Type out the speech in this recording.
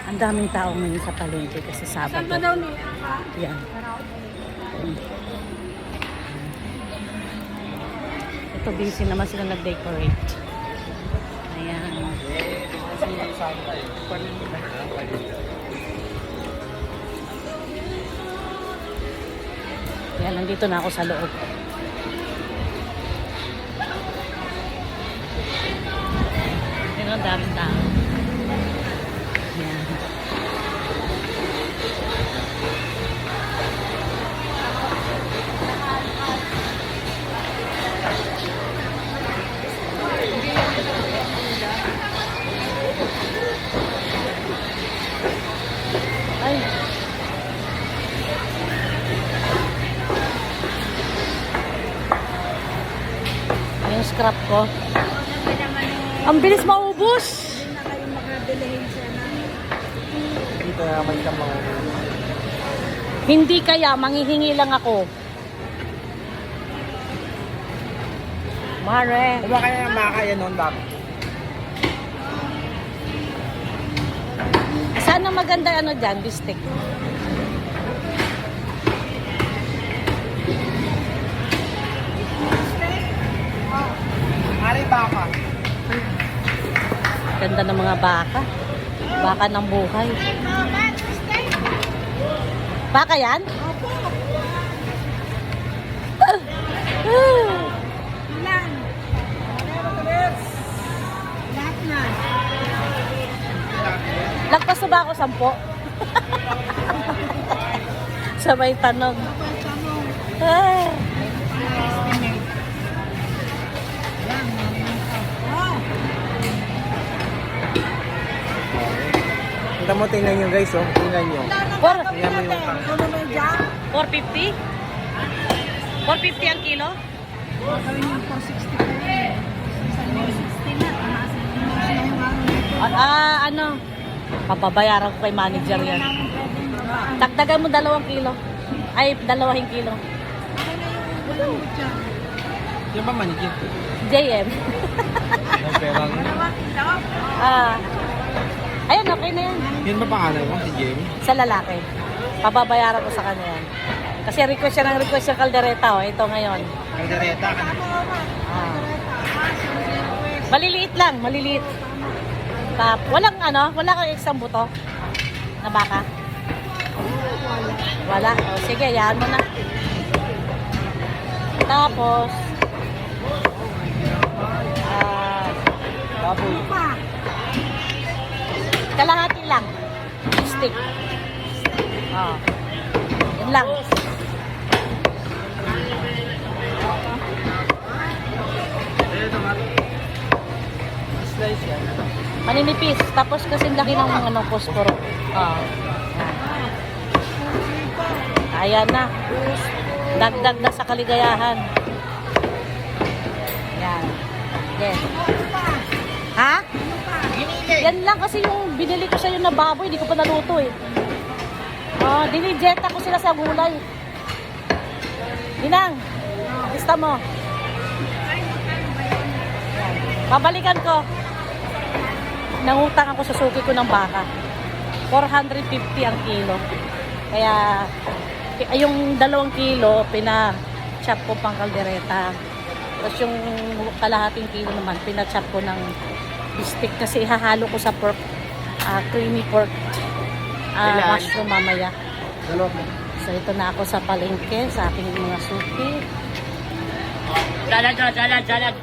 Ang daming tao ngayon sa palengke kasi Sabado. Saan ba daw nila? Yan. Ito busy naman sila nag-decorate. Ayan. Yan, nandito na ako sa loob. Yan, ang daming tao. Yan. Ay. Yung scrap ko. Ang bilis maubos. Hindi na kayo makadelayin siya na. Dito naman ka mga... Hindi kaya, manghihingi lang ako. Mare. Diba kaya makakaya noon bakit? Saan ang maganda ano dyan, bistek? Ari baka. Ganda ng mga baka. Baka ng buhay. Baka yan? Ilan? Lahat na. Lagpas na ba ako 10? Sabay tanong. Ah. Punta mo, tingnan nyo guys, oh. Tingnan nyo. Tingnan mo yung tang. Ano naman dyan? 450? 450 ang kilo? Gawin yung 460 pa rin. 460 na. Tamasin mo na yung araw nito. Ano? Papabayaran ko kay manager yan. Dagdagan mo 2 kilo. Ay, 2 kilo. Okay na yung ulam mo dyan. Yan ba manigit? JM. Yung pera mo. 2 kilo? Ayun, okay na yan. Yan ba pangalan mo, si Jamie? Sa lalaki. Pababayaran ko sa kanya yan. Kasi request siya ng request yung kaldereta. Oh. Ito ngayon. Kaldereta ka na. Ah. Maliliit lang, maliliit. Walang wala kang isang buto na baka? Wala. O, sige, yan mo na. Tapos, Baboy. kalahati lang. Stick. Oh. Yan lang. Slice yan. Maninipis. Tapos kasi laki ng mga posporo. Oh. Ayan na. Dagdag na sa kaligayahan. Yan. Yes. Ha? Yan lang kasi yung binili ko sa yung na baboy, hindi ko pa naluto eh. Dinijeta ko sila sa gulay. Ninang, lista mo. Yan. Babalikan ko. Nangutang ako sa suki ko ng baka. 450 ang kilo. Kaya, yung 2 kilo, pina-chop ko pang kaldereta. Tapos yung kalahating kilo naman, pina-chop ko ng bistik kasi hahalo ko sa pork, creamy pork mushroom mamaya. So ito na ako sa palengke, sa aking mga suki. Jalan.